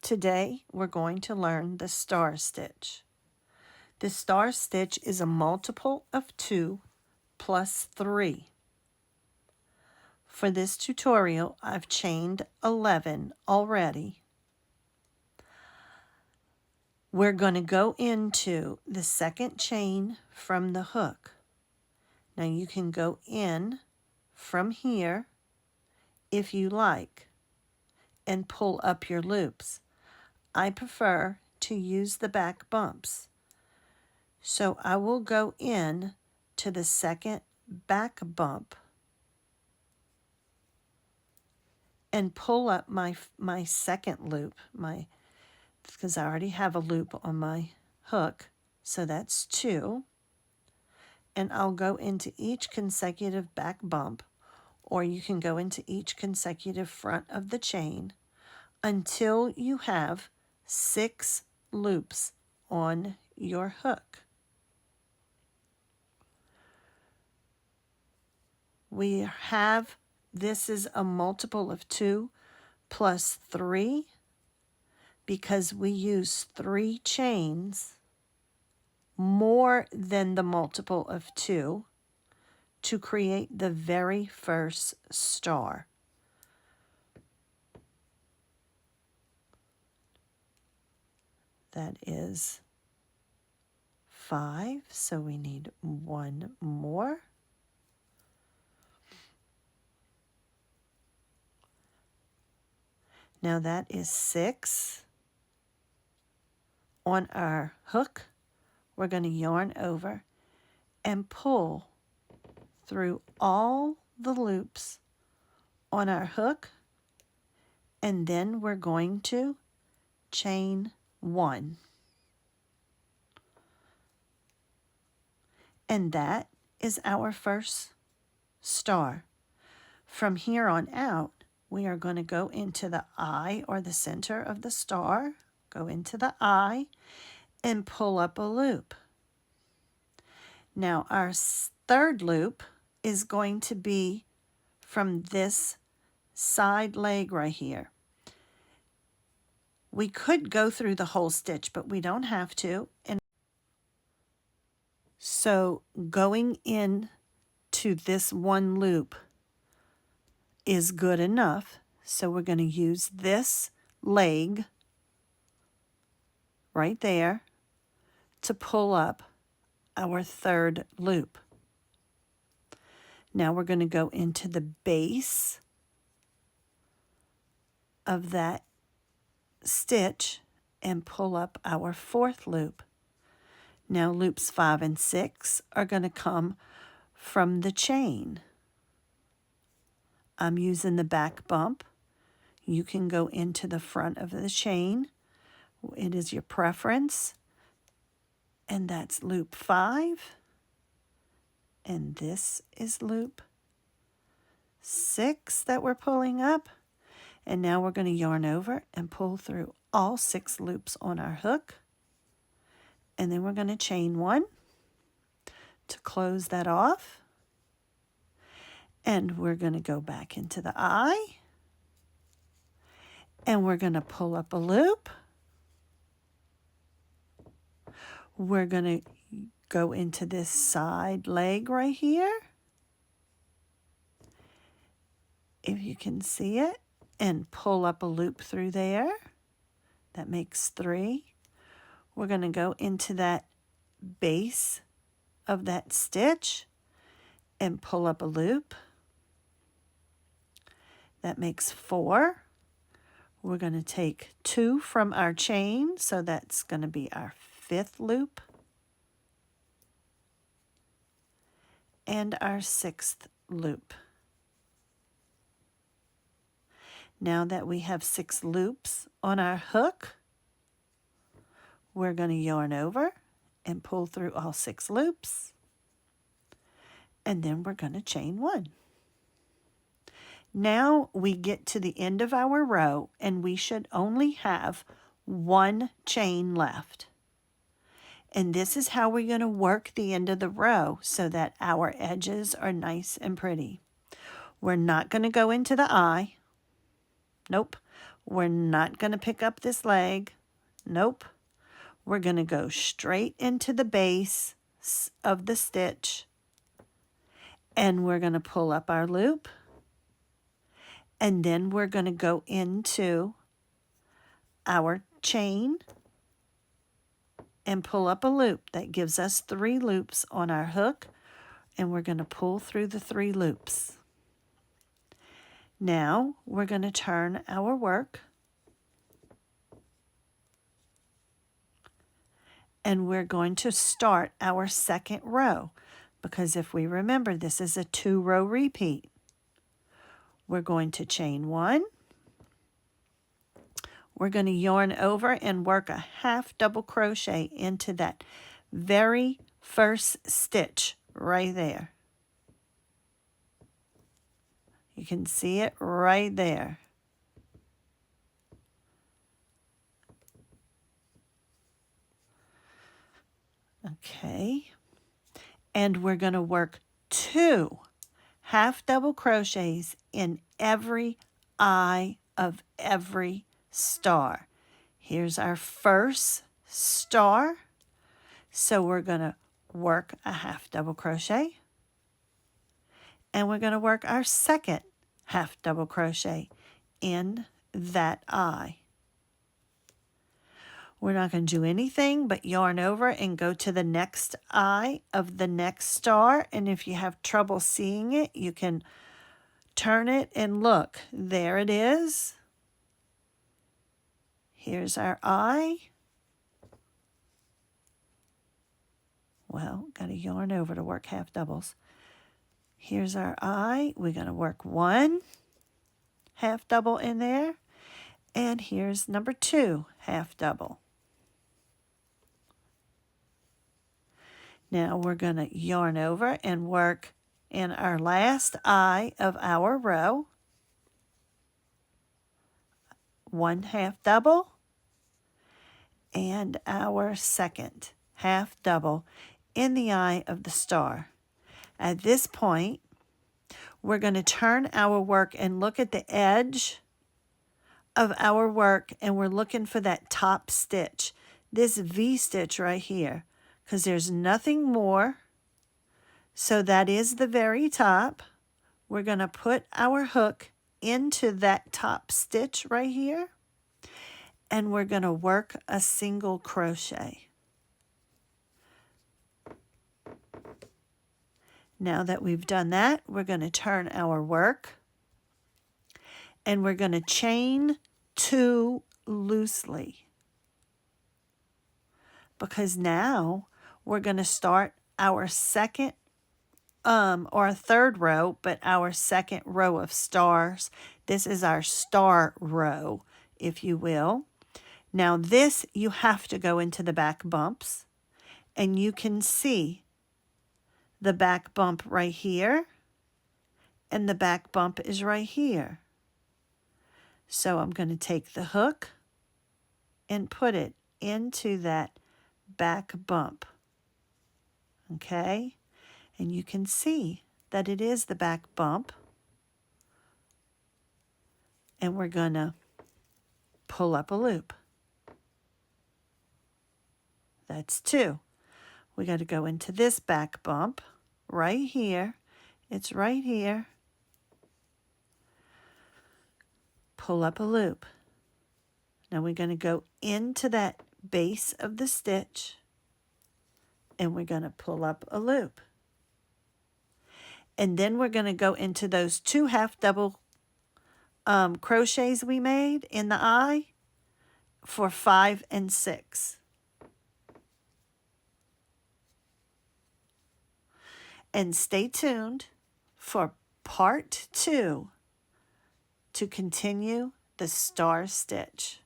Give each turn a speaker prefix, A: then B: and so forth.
A: Today we're going to learn the star stitch. The star stitch is a multiple of 2 plus 3. For this tutorial, I've chained 11 already. We're going to go into the second chain from the hook. Now you can go in from here if you like and pull up your loops. I prefer to use the back bumps. So I will go in to the second back bump and pull up my second loop, because I already have a loop on my hook, so that's 2. And I'll go into each consecutive back bump, or you can go into each consecutive front of the chain until you have 6 loops on your hook. This is a multiple of 2 plus 3 because we use 3 chains more than the multiple of 2 to create the very first star. That is 5, so we need 1 more. Now that is 6. On our hook, we're going to yarn over and pull through all the loops on our hook, and then we're going to chain 1. And that is our first star. From here on out, we are going to go into the eye, or the center of the star, go into the eye and pull up a loop. Now our third loop is going to be from this side leg right here. We could go through the whole stitch, but we don't have to. And so going in to this one loop is good enough. So we're going to use this leg right there to pull up our third loop. Now we're going to go into the base of that stitch and pull up our fourth loop. Now loops 5 and 6 are going to come from the chain. I'm using the back bump. You can go into the front of the chain. It is your preference. And that's loop 5. And this is loop 6 that we're pulling up. And now we're going to yarn over and pull through all 6 loops on our hook. And then we're going to chain 1 to close that off. And we're going to go back into the eye. And we're going to pull up a loop. We're going to go into this side leg right here, if you can see it, and pull up a loop through there. That makes 3. We're going to go into that base of that stitch and pull up a loop. That makes 4. We're going to take 2 from our chain, so that's going to be our 5th loop and our 6th loop. Now that we have 6 loops on our hook, we're going to yarn over and pull through all 6 loops, and then we're going to chain 1. Now we get to the end of our row, and we should only have 1 chain left. And this is how we're going to work the end of the row so that our edges are nice and pretty. We're not going to go into the eye. Nope. We're not going to pick up this leg. Nope. We're going to go straight into the base of the stitch, and we're going to pull up our loop, and then we're going to go into our chain and pull up a loop. That gives us 3 loops on our hook, and we're going to pull through the 3 loops. Now we're going to turn our work, and we're going to start our second row, because if we remember, this is a 2-row repeat. We're going to chain 1. We're going to yarn over and work a half double crochet into that very first stitch right there. You can see it right there. Okay. And we're going to work 2 half double crochets in every eye of every star. Here's our first star. So we're going to work a half double crochet, and we're going to work our second half double crochet in that eye. We're not going to do anything but yarn over and go to the next eye of the next star. And if you have trouble seeing it, you can turn it and look. There it is. Here's our eye. Well, got to yarn over to work half doubles. Here's our eye. We're going to work 1 half double in there. And here's number 2 half double. Now we're going to yarn over and work in our last eye of our row. 1 half double and our second half double in the eye of the star. At this point, we're going to turn our work and look at the edge of our work, and we're looking for that top stitch, this V stitch right here, because there's nothing more. So that is the very top. We're going to put our hook into that top stitch right here, and we're going to work a single crochet. Now that we've done that, we're going to turn our work, and we're going to chain 2 loosely, because now we're going to start our second or third row, but our second row of stars. This is our star row, if you will. Now this, you have to go into the back bumps, and you can see the back bump right here, and the back bump is right here. So I'm going to take the hook and put it into that back bump. Okay? And you can see that it is the back bump. And we're going to pull up a loop. That's 2. We got to go into this back bump right here. It's right here. Pull up a loop. Now we're going to go into that base of the stitch, and we're going to pull up a loop. And then we're going to go into those 2 half double crochets we made in the eye for 5 and 6. And stay tuned for part 2 to continue the star stitch.